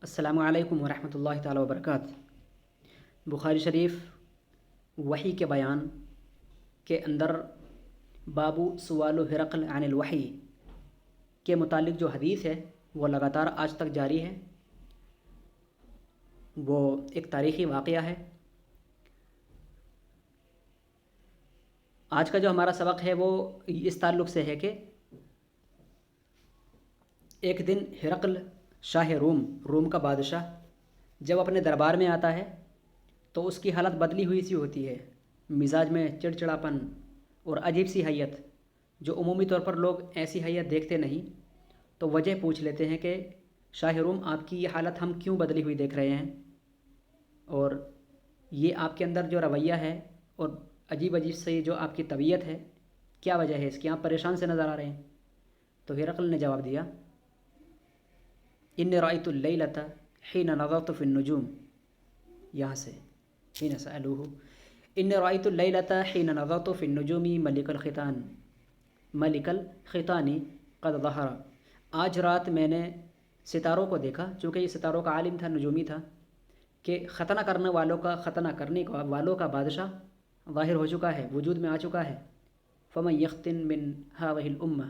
السلام علیکم ورحمۃ اللہ تعالیٰ وبرکاتہ۔ بخاری شریف وحی کے بیان کے اندر بابو سوال ہرقل عن الوحی کے متعلق جو حدیث ہے وہ لگاتار آج تک جاری ہے۔ وہ ایک تاریخی واقعہ ہے۔ آج کا جو ہمارا سبق ہے وہ اس تعلق سے ہے کہ ایک دن ہرقل شاہ روم کا بادشاہ جب اپنے دربار میں آتا ہے تو اس کی حالت بدلی ہوئی سی ہوتی ہے، مزاج میں چڑچڑاپن اور عجیب سی حیت، جو عمومی طور پر لوگ ایسی حیت دیکھتے نہیں۔ تو وجہ پوچھ لیتے ہیں کہ شاہ روم، آپ کی یہ حالت ہم کیوں بدلی ہوئی دیکھ رہے ہیں، اور یہ آپ کے اندر جو رویہ ہے اور عجیب عجیب سے جو آپ کی طبیعت ہے، کیا وجہ ہے اس کی، آپ پریشان سے نظر آ رہے ہیں۔ تو ہرقل نے جواب دیا، انی رأیت اللیلۃ حین نظرت فی النجوم، یہاں سے حین سألوہ، انی رأیت اللیلۃ حین نظرت فی النجوم ملک الختان قد ظہر، آج رات میں نے ستاروں کو دیکھا، چونکہ یہ ستاروں کا عالم تھا، نجومی تھا، کہ ختنہ کرنے والوں کا بادشاہ ظاہر ہو چکا ہے، وجود میں آ چکا ہے۔ فمن یختن من هذه الامہ،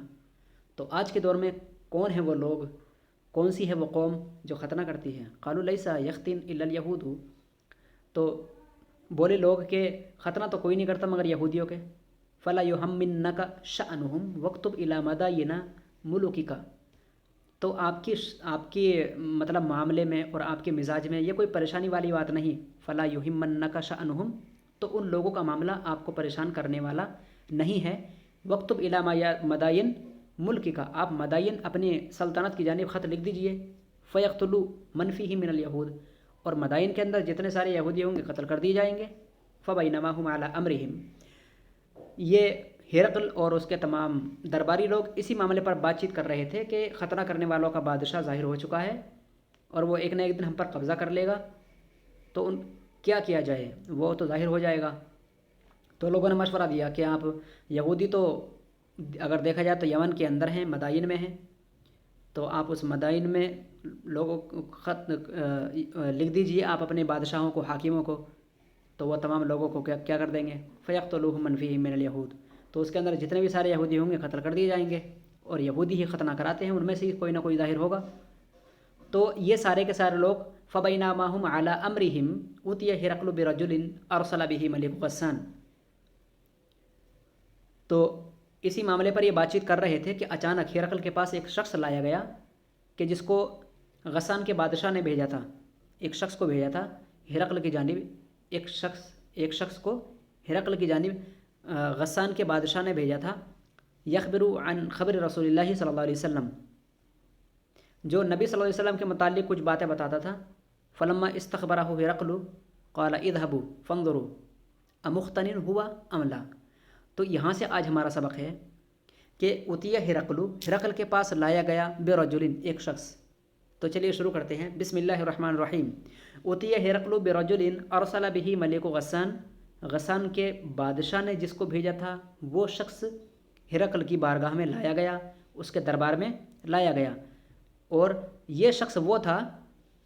تو آج کے دور میں کون ہیں وہ لوگ، کون سی ہے وہ قوم جو ختنہ کرتی ہے؟ قالوا لیس یختن الا الیہود، تو بولے لوگ کہ ختنہ تو کوئی نہیں کرتا مگر یہودیوں کے۔ فلا یہمنک شأنہم واکتب الی مدائن ملوکک، تو آپ کی مطلب معاملے میں اور آپ کے مزاج میں یہ کوئی پریشانی والی بات نہیں۔ فلا یہمنک شأنہم، تو ان لوگوں کا معاملہ آپ کو پریشان کرنے والا نہیں ہے۔ واکتب الی مدائن ملک کا، آپ مدائن اپنی سلطنت کی جانب خط لکھ دیجئے۔ فیقتلوا من فیہ من الیہود، اور مدائن کے اندر جتنے سارے یہودی ہوں گے قتل کر دیے جائیں گے۔ فبینما ھم علی امرہم، یہ ہرقل اور اس کے تمام درباری لوگ اسی معاملے پر بات چیت کر رہے تھے کہ ختنہ کرنے والوں کا بادشاہ ظاہر ہو چکا ہے اور وہ ایک نہ ایک دن ہم پر قبضہ کر لے گا، تو کیا کیا جائے، وہ تو ظاہر ہو جائے گا۔ تو لوگوں نے مشورہ دیا کہ آپ یہودی تو اگر دیکھا جائے تو یمن کے اندر ہیں، مدائن میں ہیں، تو آپ اس مدائن میں لوگوں کو خط لکھ دیجئے آپ اپنے بادشاہوں کو، حاکموں کو، تو وہ تمام لوگوں کو کیا کر دیں گے؟ فیقتلوہ من فیہ من الیہود، تو اس کے اندر جتنے بھی سارے یہودی ہوں گے قتل کر دیے جائیں گے، اور یہودی ہی ختنہ کراتے ہیں، ان میں سے ہی کوئی نہ کوئی ظاہر ہوگا۔ تو یہ سارے کے سارے لوگ فبینما ھم علی امرہم اوتی ہرقل برجل ارسل بہ ملک غسان، تو اسی معاملے پر یہ بات چیت کر رہے تھے کہ اچانک ہرقل کے پاس ایک شخص لایا گیا کہ جس کو غسان کے بادشاہ نے بھیجا تھا، ایک شخص کو بھیجا تھا ہرقل کی جانب، ایک شخص کو ہرقل کی جانب غسان کے بادشاہ نے بھیجا تھا، یخبر عن خبر رسول اللہ صلی اللہ علیہ وسلم، جو نبی صلی اللہ علیہ وسلم کے متعلق کچھ باتیں بتاتا تھا۔ فلما استخبرہ ہرقل قال اذهبوا فانظروا امختن هو ام لا، تو یہاں سے آج ہمارا سبق ہے کہ اتیہ ہرقل کے پاس لایا گیا برجل، ایک شخص۔ تو چلیے شروع کرتے ہیں، بسم اللہ الرحمن الرحیم۔ اتیہ ہرقل برجل ارسل بہ ملک غسان، غسان کے بادشاہ نے جس کو بھیجا تھا وہ شخص ہرقل کی بارگاہ میں لایا گیا، اس کے دربار میں لایا گیا، اور یہ شخص وہ تھا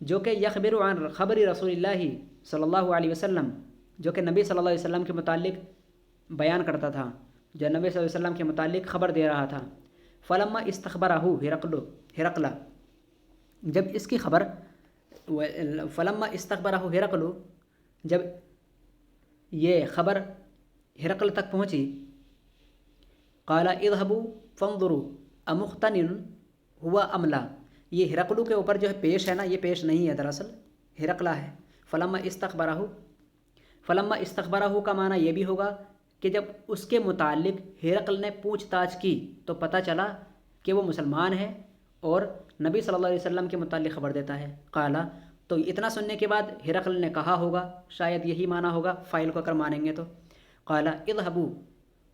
جو کہ یخبر عن خبر رسول اللہ صلی اللہ علیہ وسلم، جو کہ نبی صلی اللہ علیہ وسلم کے متعلق بیان کرتا تھا، جو نبی صلی اللہ علیہ وسلم کے متعلق خبر دے رہا تھا۔ فلما استخبرہ ہرقل، جب اس کی خبر، فلما استخبرہ ہرقل، جب یہ خبر ہرقل تک پہنچی، قال اذهبوا فانظروا امختن هو ام لا، یہ ہرقل کے اوپر جو ہے پیش ہے نا، یہ پیش نہیں ہے، دراصل ہرقلہ ہے۔ فلما استخبرہ کا معنی یہ بھی ہوگا کہ جب اس کے متعلق ہرقل نے پوچھ تاچھ کی تو پتہ چلا کہ وہ مسلمان ہے اور نبی صلی اللہ علیہ وسلم کے متعلق خبر دیتا ہے۔ قال، تو اتنا سننے کے بعد ہرقل نے کہا ہوگا، شاید یہی معنی ہوگا فاعل کو اگر مانیں گے تو، قال اذهبوا،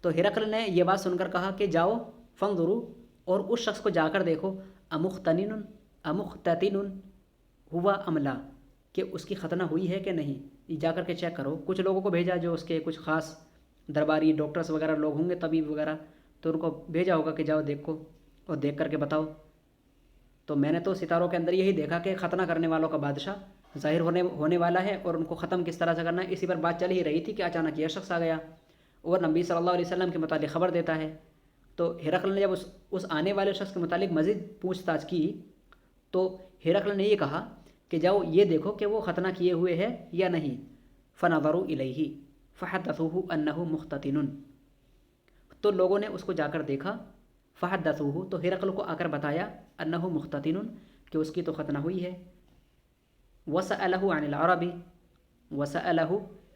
تو ہرقل نے یہ بات سن کر کہا کہ جاؤ، فانظروا، اور اس شخص کو جا کر دیکھو، امختتن ہوا ام لا، کہ اس کی ختنہ ہوئی ہے کہ نہیں، جا کر کے چیک کرو۔ کچھ لوگوں کو بھیجا جو اس کے کچھ خاص درباری ڈاکٹرز وغیرہ لوگ ہوں گے، طبیب وغیرہ، تو ان کو بھیجا ہوگا کہ جاؤ دیکھو اور دیکھ کر کے بتاؤ۔ تو میں نے تو ستاروں کے اندر یہی دیکھا کہ ختنہ کرنے والوں کا بادشاہ ظاہر ہونے والا ہے، اور ان کو ختم کس طرح سے کرنا ہے، اسی پر بات چل ہی رہی تھی کہ اچانک یہ شخص آ گیا اور نبی صلی اللہ علیہ وسلم کے متعلق خبر دیتا ہے۔ تو ہرقل نے جب اس آنے والے شخص کے متعلق مزید پوچھ تاچھ کی تو ہرقل نے یہ کہا کہ جاؤ یہ دیکھو کہ وہ ختنہ کیے ہوئے ہے یا نہیں۔ فنظروا الیہ فحدثوہ انہ مختتن، تو لوگوں نے اس کو جا کر دیکھا، فحدثوہ، تو ہرقل کو آ کر بتایا، انہ مختتن، کہ اس کی تو ختنہ ہوئی ہے۔ وسألہ عن العرب، وسألہ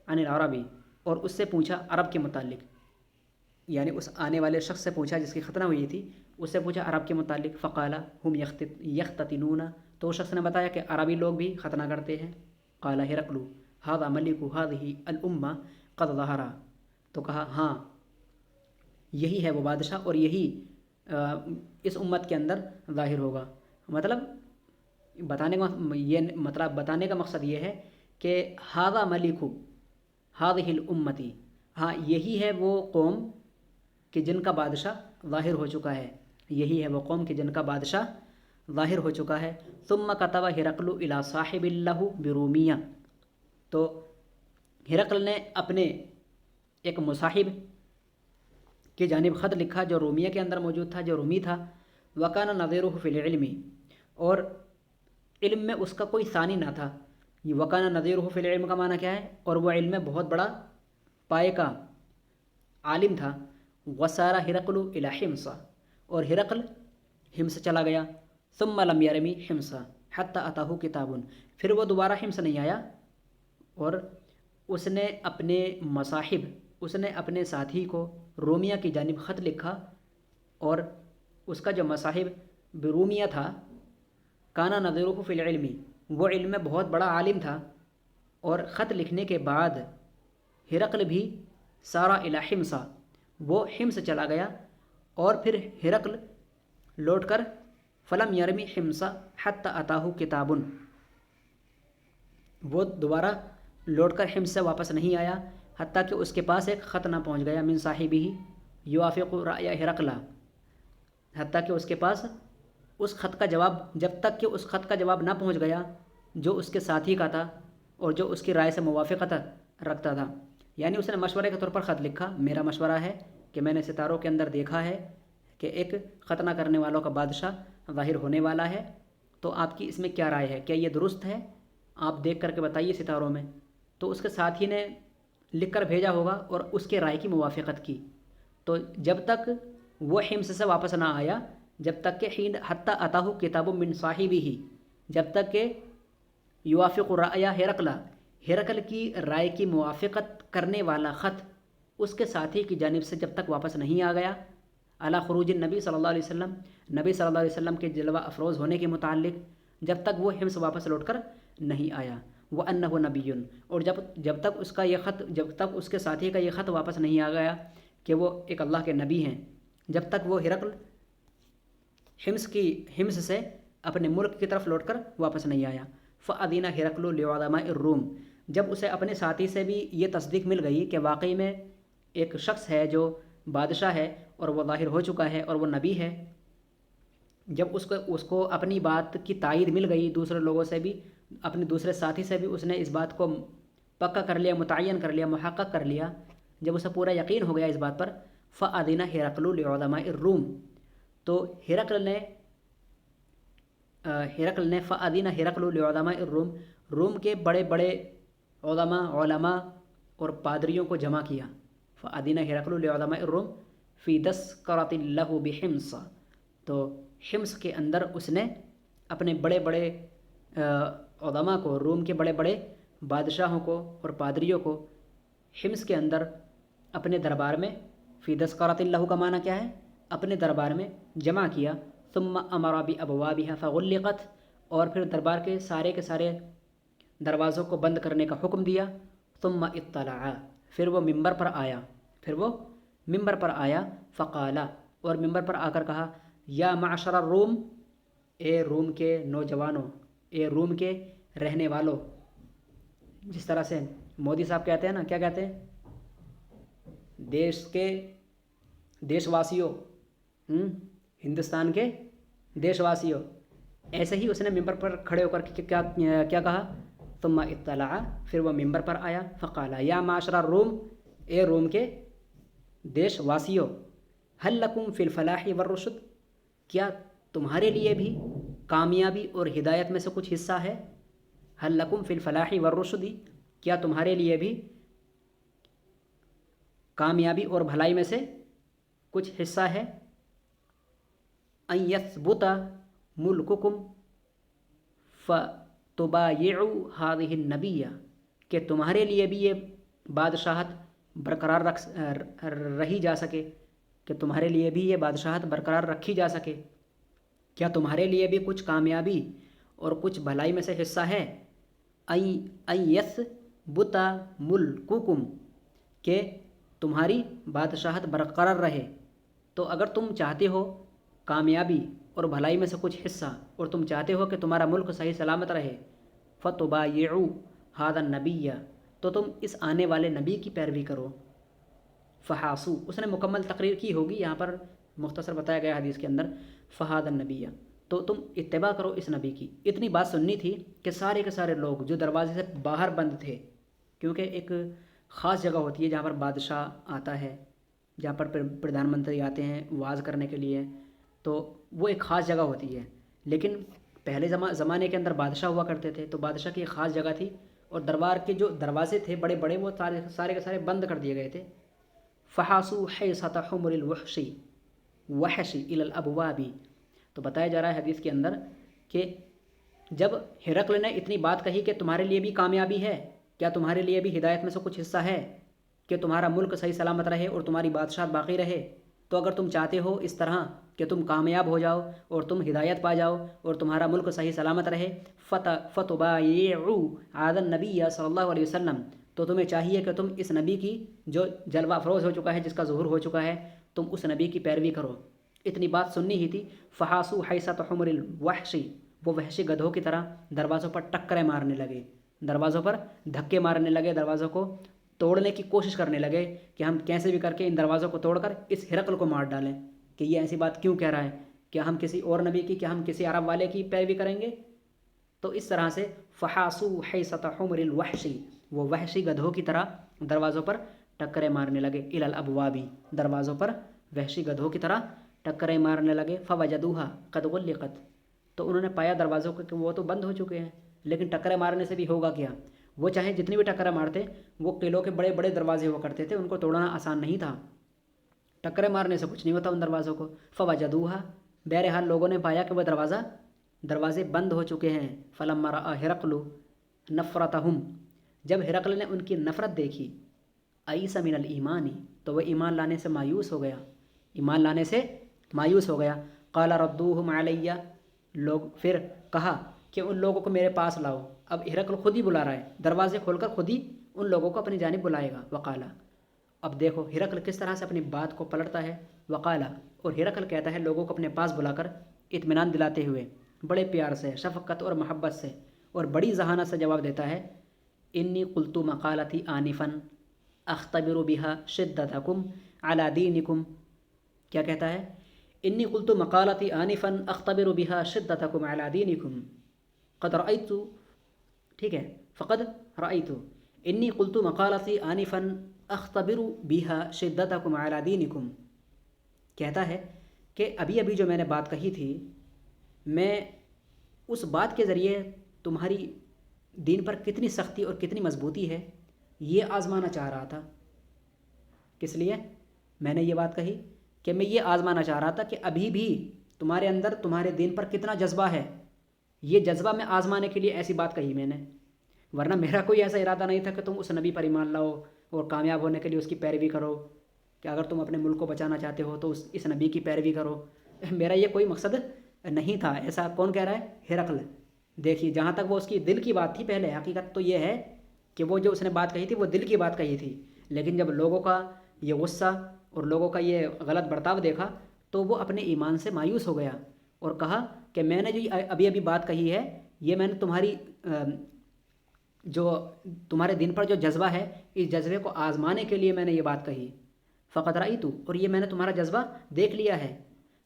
عن العرب، اور اس سے پوچھا عرب کے متعلق، یعنی اس آنے والے شخص سے پوچھا جس کی ختنہ ہوئی تھی، اس سے پوچھا عرب کے متعلق۔ فقال ہم یختتنون، تو اس شخص نے بتایا کہ عربی لوگ بھی ختنہ کرتے ہیں۔ قال ہرقل ھذا ملک ھذہ الامہ قد ظہر، تو کہا ہاں یہی ہے وہ بادشاہ اور یہی اس امت کے اندر ظاہر ہوگا۔ مطلب بتانے کا مقصد یہ ہے کہ ھذا ملک ھذہ الامتی، ہاں یہی ہے وہ قوم کہ جن کا بادشاہ ظاہر ہو چکا ہے، یہی ہے وہ قوم کہ جن کا بادشاہ ظاہر ہو چکا ہے۔ ثم كتب ہرقل الى صاحب له برومیہ، تو ہرقل نے اپنے ایک مصاحب کی جانب خط لکھا جو رومیہ کے اندر موجود تھا، جو رومی تھا۔ وکان نظیرہ فی العلم، اور علم میں اس کا کوئی ثانی نہ تھا۔ یہ وکان نظیرہ فی العلم کا معنی کیا ہے؟ اور وہ علم میں بہت بڑا پائے کا عالم تھا۔ وسار ہرقل الی حمص، اور ہرقل حمص چلا گیا۔ ثم لم یرمی حمص حتی اتاہ کتاب، پھر وہ دوبارہ حمص نہیں آیا، اور اس نے اپنے مصاحب، اس نے اپنے ساتھی کو رومیہ کی جانب خط لکھا، اور اس کا جو مصاحب برومیہ تھا، کانا نظیرہ فی العلم، وہ علم میں بہت بڑا عالم تھا۔ اور خط لکھنے کے بعد ہرقل بھی سارا الی حمص، وہ حمص چلا گیا، اور پھر ہرقل لوٹ کر فلم یرمی حمص حتی اتاہ کتاب، وہ دوبارہ لوٹ کر حمص سے واپس نہیں آیا حتیٰ کہ اس کے پاس ایک خط نہ پہنچ گیا، من صاحبہ یوافق رأی ہرقل، حتیٰ کہ اس کے پاس اس خط کا جواب، جب تک کہ اس خط کا جواب نہ پہنچ گیا جو اس کے ساتھی کا تھا اور جو اس کی رائے سے موافقت رکھتا تھا۔ یعنی اس نے مشورے کے طور پر خط لکھا، میرا مشورہ ہے کہ میں نے ستاروں کے اندر دیکھا ہے کہ ایک ختنہ کرنے والوں کا بادشاہ ظاہر ہونے والا ہے، تو آپ کی اس میں کیا رائے ہے؟ کیا یہ درست ہے؟ آپ دیکھ کر کے بتائیے ستاروں میں۔ تو اس کے ساتھی نے لکھ کر بھیجا ہوگا اور اس کے رائے کی موافقت کی۔ تو جب تک وہ حمص سے واپس نہ آیا، جب تک کہ حین حتی اتاہ کتاب من صاحبہ، جب تک کہ یوافق رأی ہرقل، ہرقل کی رائے کی موافقت کرنے والا خط اس کے ساتھی کی جانب سے جب تک واپس نہیں آ گیا، علی خروج النبی صلی اللہ علیہ وسلم، نبی صلی اللہ علیہ وسلم کے جلوہ افروز ہونے کے متعلق، جب تک وہ حمص واپس لوٹ کر نہیں آیا۔ وَأَنَّهُ نَبِيٌّ، اور جب تک اس کا یہ خط، جب تک اس کے ساتھی کا یہ خط واپس نہیں آ گیا کہ وہ ایک اللہ کے نبی ہیں، جب تک وہ ہرقل حمص سے اپنے ملک کی طرف لوٹ کر واپس نہیں آیا۔ فَأَذِنَ هِرَقْلُ لِعُظَمَاءِ الروم، جب اسے اپنے ساتھی سے بھی یہ تصدیق مل گئی کہ واقعی میں ایک شخص ہے جو بادشاہ ہے اور وہ ظاہر ہو چکا ہے اور وہ نبی ہے، جب اس کو اپنی بات کی تائید مل گئی، دوسرے لوگوں سے بھی، اپنے دوسرے ساتھی سے بھی اس نے اس بات کو پکا کر لیا، متعین کر لیا، محقق کر لیا، جب اسے پورا یقین ہو گیا اس بات پر، فَأَذِنَ هِرَقْلُ لِعُظَمَاءِ الروم، تو ہرقل نے فَأَذِنَ هِرَقْلُ لِعُظَمَاءِ الروم، روم کے بڑے بڑے علماء اور پادریوں کو جمع کیا۔ فَأَذِنَ هِرَقْلُ لِعُظَمَاءِ الروم فِي تَذْكِرَةٍ لَهُ بِحِمْصَ، تو حمص کے اندر اس نے اپنے بڑے بڑے علماء کو، روم کے بڑے بڑے بادشاہوں کو اور پادریوں کو حمص کے اندر اپنے دربار میں، فی تذکرۃ لہ کا معنی کیا ہے؟ اپنے دربار میں جمع کیا۔ ثم امر بابوابها فغلقت، اور پھر دربار کے سارے دروازوں کو بند کرنے کا حکم دیا۔ ثم اطلع، پھر وہ ممبر پر آیا، فقال، اور ممبر پر آ کر کہا، یا معشر الروم، اے روم کے نوجوانوں، اے روم کے رہنے والوں، جس طرح سے مودی صاحب کہتے ہیں نا، کیا کہتے ہیں؟ دیش واسیوں، ہندوستان کے دیش واسیوں، ایسے ہی اس نے ممبر پر کھڑے ہو کر کے کیا کیا کہا، ثم اطلع، پھر وہ ممبر پر آیا، فقالا یا معاشر الروم، اے روم کے دیش واسیوں، هل لکم فی الفلاح والرشد، کیا تمہارے لیے بھی کامیابی اور ہدایت میں سے کچھ حصہ ہے؟ هل لکم فی الفلاح والرشد، کیا تمہارے لیے بھی کامیابی اور بھلائی میں سے کچھ حصہ ہے؟ ان یثبت ملککم فتبایعوا هذه النبیہ، کہ تمہارے لیے بھی یہ بادشاہت برقرار رہی جا سکے، کہ تمہارے لیے بھی یہ بادشاہت برقرار رکھی جا سکے، کیا تمہارے لیے بھی کچھ کامیابی اور کچھ بھلائی میں سے حصہ ہے؟ ان یثبت ملککم، کہ تمہاری بادشاہت برقرار رہے، تو اگر تم چاہتے ہو کامیابی اور بھلائی میں سے کچھ حصہ، اور تم چاہتے ہو کہ تمہارا ملک صحیح سلامت رہے، فتبایعوا ھذا النبی، تو تم اس آنے والے نبی کی پیروی کرو۔ فحاسو، اس نے مکمل تقریر کی ہوگی، یہاں پر مختصر بتایا گیا حدیث کے اندر، فہذا النبی، تو تم اتباع کرو اس نبی کی۔ اتنی بات سننی تھی کہ سارے کے سارے لوگ جو دروازے سے باہر بند تھے، کیونکہ ایک خاص جگہ ہوتی ہے جہاں پر بادشاہ آتا ہے، جہاں پر پردھان منتری آتے ہیں واز کرنے کے لیے، تو وہ ایک خاص جگہ ہوتی ہے، لیکن پہلے زمانے کے اندر بادشاہ ہوا کرتے تھے، تو بادشاہ کی ایک خاص جگہ تھی، اور دربار کے جو دروازے تھے بڑے بڑے وہ سارے کے سارے بند کر دیے گئے تھے۔ فحاسو حیصۃ حمر الوحشی وحشی الی الابواب، تو بتایا جا رہا ہے حدیث کے اندر کہ جب ہرقل نے اتنی بات کہی کہ تمہارے لیے بھی کامیابی ہے، کیا تمہارے لیے بھی ہدایت میں سے کچھ حصہ ہے کہ تمہارا ملک صحیح سلامت رہے اور تمہاری بادشاہت باقی رہے، تو اگر تم چاہتے ہو اس طرح کہ تم کامیاب ہو جاؤ اور تم ہدایت پا جاؤ اور تمہارا ملک صحیح سلامت رہے، فتبایعوا ھذا النبی صلی اللہ علیہ وسلم، تو تمہیں چاہیے کہ تم اس نبی کی جو جلوہ افروز ہو چکا ہے، جس کا ظہور ہو چکا ہے، تم اس نبی کی پیروی کرو۔ اتنی بات سننی ہی تھی، فحاسو حیصۃ حمر الوحشی، وہ وحشی گدھوں کی طرح دروازوں پر ٹکریں مارنے لگے، دروازوں پر دھکے مارنے لگے، دروازوں کو توڑنے کی کوشش کرنے لگے کہ ہم کیسے بھی کر کے ان دروازوں کو توڑ کر اس ہرقل کو مار ڈالیں، کہ یہ ایسی بات کیوں کہہ رہا ہے، کیا ہم کسی اور نبی کی، کیا ہم کسی عرب والے کی پیروی کریں گے؟ تو اس طرح سے فحاسو حیصۃ حمر الوحشی، وہ وحشی گدھوں کی طرح دروازوں پر ٹکریں مارنے لگے، الی الابواب، دروازوں پر وحشی گدھوں کی طرح ٹکریں مارنے لگے، فوجدوها قد غلقت، تو انہوں نے پایا دروازوں کو کہ وہ تو بند ہو چکے ہیں، لیکن ٹکریں مارنے سے بھی ہوگا کیا؟ وہ چاہے جتنی بھی ٹکریں مارتے، وہ قلعوں کے بڑے بڑے دروازے ہوا کرتے تھے، ان کو توڑنا آسان نہیں تھا، ٹکریں مارنے سے کچھ نہیں ہوتا ان دروازوں کو۔ فوجدوها، بہرحال لوگوں نے پایا کہ وہ دروازے بند ہو چکے ہیں۔ فلما رأى ہرقل نفرتهم، جب ہرقل نے ان کی نفرت دیکھی، ایس من الایمان، تو وہ ایمان لانے سے مایوس ہو گیا، ایمان لانے سے مایوس ہو گیا۔ قال ردوہم علی، لوگ پھر کہا کہ ان لوگوں کو میرے پاس لاؤ۔ اب ہرقل خود ہی بلا رہا ہے، دروازے کھول کر خود ہی ان لوگوں کو اپنی جانب بلائے گا۔ وقالا، اب دیکھو ہرقل کس طرح سے اپنی بات کو پلٹتا ہے۔ وقالا، اور ہرقل کہتا ہے لوگوں کو اپنے پاس بلا کر اطمینان دلاتے ہوئے، بڑے پیار سے، شفقت اور محبت سے اور بڑی ذہانت سے جواب دیتا ہے، انی قلت مقالتی آنفا اختبر بها شدتکم علی دینکم، کیا کہتا ہے؟ انی قلت مقالتی آنفا اختبر بها شدتکم علی دینکم قد رأیت، ٹھیک ہے، فقد رأیت، انی قلت مقالتی آنفا اختبر بها شدتکم علی دینکم، کہتا ہے کہ ابھی ابھی جو میں نے بات کہی تھی، میں اس بات کے ذریعے تمہاری دین پر کتنی سختی اور کتنی مضبوطی ہے یہ آزمانا چاہ رہا تھا۔ کس لیے میں نے یہ بات کہی؟ کہ میں یہ آزمانا چاہ رہا تھا کہ ابھی بھی تمہارے اندر تمہارے دین پر کتنا جذبہ ہے، یہ جذبہ میں آزمانے کے لیے ایسی بات کہی میں نے، ورنہ میرا کوئی ایسا ارادہ نہیں تھا کہ تم اس نبی پر ایمان لاؤ اور کامیاب ہونے کے لیے اس کی پیروی کرو، کہ اگر تم اپنے ملک کو بچانا چاہتے ہو تو اس نبی کی پیروی کرو، میرا یہ کوئی مقصد نہیں تھا۔ ایسا کون کہہ رہا ہے؟ ہرقل۔ دیکھیے جہاں تک وہ اس کی دل کی بات تھی، پہلے حقیقت تو یہ ہے کہ وہ جو اس نے بات کہی تھی وہ دل کی بات کہی تھی، لیکن جب لوگوں کا یہ غصہ اور لوگوں کا یہ غلط برتاؤ دیکھا تو وہ اپنے ایمان سے مایوس ہو گیا اور کہا کہ میں نے جو ابھی ابھی بات کہی ہے، یہ میں نے تمہاری جو تمہارے دین پر جو جذبہ ہے، اس جذبے کو آزمانے کے لیے میں نے یہ بات کہی۔ فقط رأیت، اور یہ میں نے تمہارا جذبہ دیکھ لیا ہے۔